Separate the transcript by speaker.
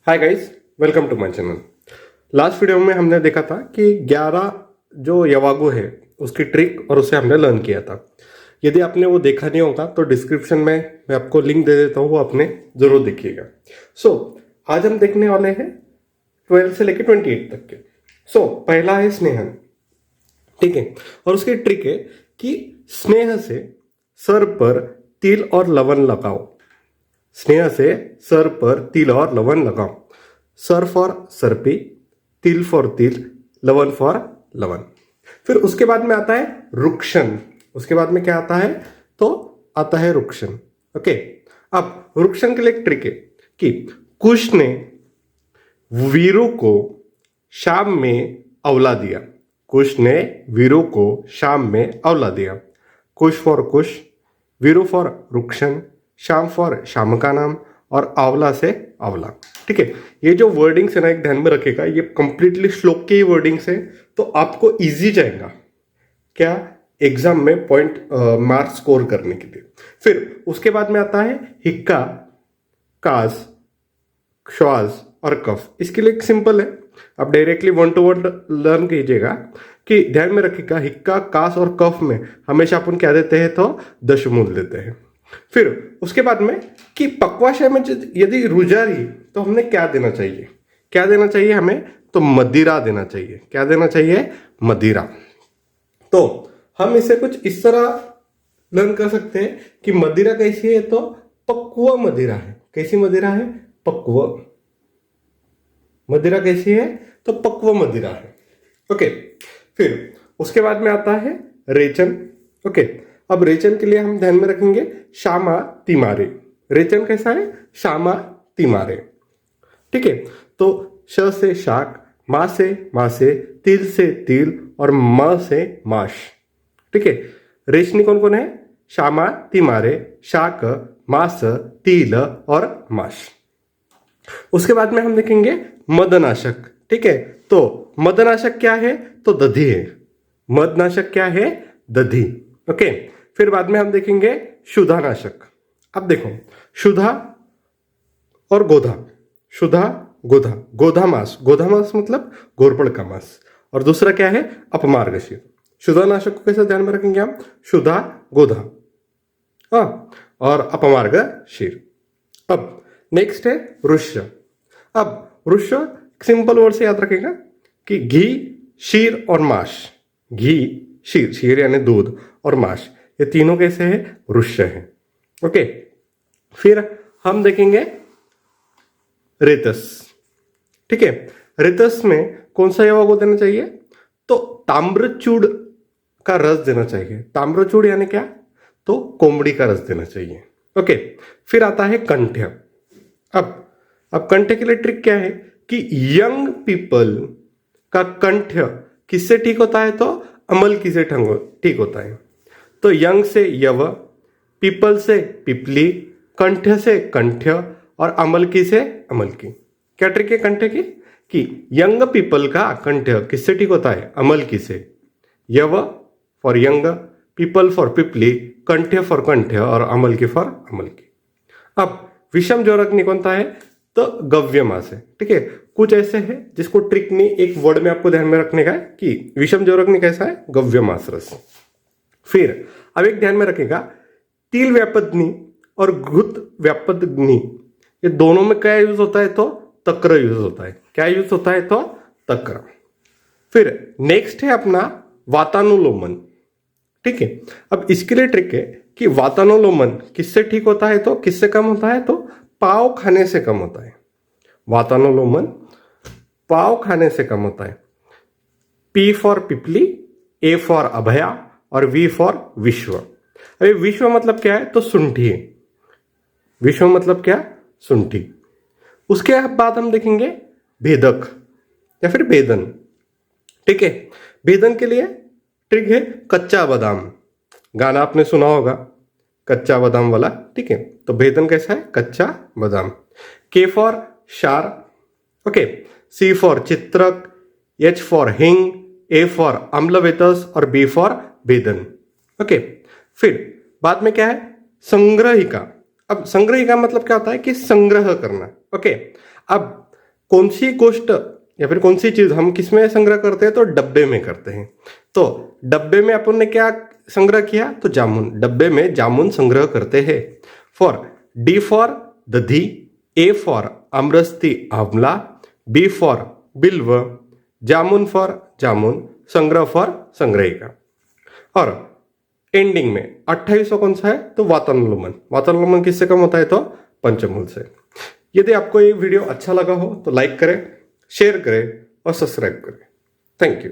Speaker 1: Hi guys, welcome to my channel. Last video में हमने देखा था कि 11 जो यवागु है उसकी ट्रिक और उसे हमने लर्न किया था। यदि आपने वो देखा नहीं होगा तो डिस्क्रिप्शन में मैं आपको लिंक दे देता हूँ, वो आपने ज़रूर देखिएगा। आज हम देखने वाले हैं 12 से लेकर 28 तक के। पहला है स्नेहन, ठीक है। और उसकी ट्रिक है कि स्नेह से सर पर तिल और लवण लगाओ। स्नेह से सर पर तिल और लवण लगाओ। सर फॉर सरपी, तिल फॉर तिल, लवण फॉर लवण। फिर उसके बाद में आता है रुक्षण। उसके बाद में क्या आता है? तो आता है रुक्षण। ओके, अब रुक्षण के लिए एक ट्रिक है कि कुश ने वीरू को शाम में अवला दिया। कुश ने वीरू को शाम में अवला दिया। कुश फॉर कुश, वीरू फॉर रुक्षण, शाम फॉर शाम का नाम और आंवला से आंवला। ठीक है, ये जो वर्डिंग्स है ना, एक ध्यान में रखेगा, ये कंप्लीटली श्लोक के ही वर्डिंग्स है, तो आपको इजी जाएगा क्या एग्जाम में पॉइंट मार्क स्कोर करने के लिए। फिर उसके बाद में आता है हिक्का, कास, श्वास और कफ। इसके लिए एक सिंपल है, आप directly one two one learn कीजिएगा कि ध्यान में रखिएगा हिक्का, कास और कफ में हमेशा अपन क्या देते हैं? तो दशमूल देते हैं। फिर उसके बाद में कि पक्वाशय में यदि रुजा रही तो हमने क्या देना चाहिए? क्या देना चाहिए हमें? तो मदिरा देना चाहिए। क्या देना चाहिए? मदिरा। तो हम इसे कुछ इस तरह लर्न कर सकते हैं कि मदिरा कैसी है? तो पक्व मदिरा है। कैसी मदिरा है? पक्व मदिरा। कैसी है? तो पक्व मदिरा है। ओके, फिर उसके बाद में आता है रेचन। ओके, अब रेचन के लिए हम ध्यान में रखेंगे श्यामा तिमारे। रेचन कैसा है? श्यामा तिमारे। ठीक है, तो श से शाक, मा से मासे, तिल से तिल और म से माश। ठीक है, रेचनी कौन कौन है? श्यामा तिमारे, शाक, मास, तिल और माश। उसके बाद में हम देखेंगे मदनाशक। ठीक है, तो मदनाशक क्या है? तो दधी है। मदनाशक क्या है? दधी। ओके, फिर बाद में हम देखेंगे शुद्धानाशक। अब देखो, शुद्धा और गोधा। शुद्धा, गोधा। गोधा मास। गोधा मास मतलब घोरपड़ का मास। और दूसरा क्या है? अपमार्गशीर। शुद्धानाशक को कैसे ध्यान में रखेंगे हम? शुद्धा, गोधा, हाँ, और अपमार्गशीर। अब नेक्स्ट है रुष्य। अब रुष्य सिंपल वर्ड से याद रखेगा कि घी, शीर और माश। घी, शीर, शीर यानी दूध, और माश, ये तीनों कैसे हैं? रुष्य है। ओके, फिर हम देखेंगे रेतस। ठीक है, रेतस में कौन सा यवागु देना चाहिए? तो ताम्रचूड़ का रस देना चाहिए। ताम्रचूड़ यानी क्या? तो कोमड़ी का रस देना चाहिए। ओके, फिर आता है कंठ्य। अब कंठ्य के लिए ट्रिक क्या है कि यंग पीपल का कंठ्य किससे ठीक होता है? तो अमलकी से ठीक होता है। तो यंग से यव, पीपल से पिपली, कंठ्य से कंठ्य और अमलकी से अमलकी। क्या ट्रिक है कंठ्य की? कि यंग पीपल का कंठ्य किससे ठीक होता है? अमलकी से। यव फॉर यंग, पीपल फॉर पिपली, कंठ्य फॉर कंठ्य और अमलकी फॉर अमलकी। अब विषम जोरग्नि कौन सा है? तो गव्य मास है। ठीक है, कुछ ऐसे है जिसको ट्रिक नहीं, एक वर्ड में आपको ध्यान में रखने का है कि विषम जोरग्नि कैसा है? गव्य मास रस। फिर अब एक ध्यान में रखेगा, तिल व्यापदग्नि और घृत व्यापदग्नि, ये दोनों में क्या यूज होता है? तो तक्र यूज होता है। क्या यूज होता है? तो तक्र। फिर नेक्स्ट है अपना वातानुलोमन। ठीक है, अब इसके लिए ट्रिक है कि वातानुलोमन किससे ठीक होता है? तो किससे कम होता है? तो पाव खाने से कम होता है। वातानुलोमन पाव खाने से कम होता है। पी फॉर पिपली, ए फॉर अभया और वी फॉर विश्व। अभी विश्व मतलब क्या है? तो सुंठी है। विश्व मतलब क्या? सुंठी। उसके बाद हम देखेंगे भेदक या फिर भेदन। ठीक है, भेदन के लिए ट्रिक है कच्चा बादाम। गाना आपने सुना होगा कच्चा बादाम वाला। ठीक है, तो भेदन कैसा है? कच्चा बादाम। के फॉर शार, ओके, सी फॉर चित्रक, एच फॉर हिंग, ए फॉर अम्लवेतस और बी फॉर भेदन। ओके, फिर बाद में क्या है? संग्रहिका। अब संग्रहिका मतलब क्या होता है? कि संग्रह करना। ओके, अब कौन सी गोष्ट या फिर कौन सी चीज हम किसमें संग्रह करते हैं, तो डब्बे में करते हैं। तो डब्बे में अपन ने क्या संग्रह किया, तो जामुन, डब्बे में जामुन संग्रह करते हैं। फॉर डी फॉर दधी, ए फॉर आमरस्ती आंवला, B for Bilva, jamun for जामुन, संग्रह फॉर संग्रहिका। और एंडिंग में 28वां कौन सा है, तो वातानुलोमन। वातानुलोमन किससे कम होता है, तो पंचमूल से। यदि आपको ये वीडियो अच्छा लगा हो तो लाइक करें, शेयर करें और सब्सक्राइब करें। Thank you.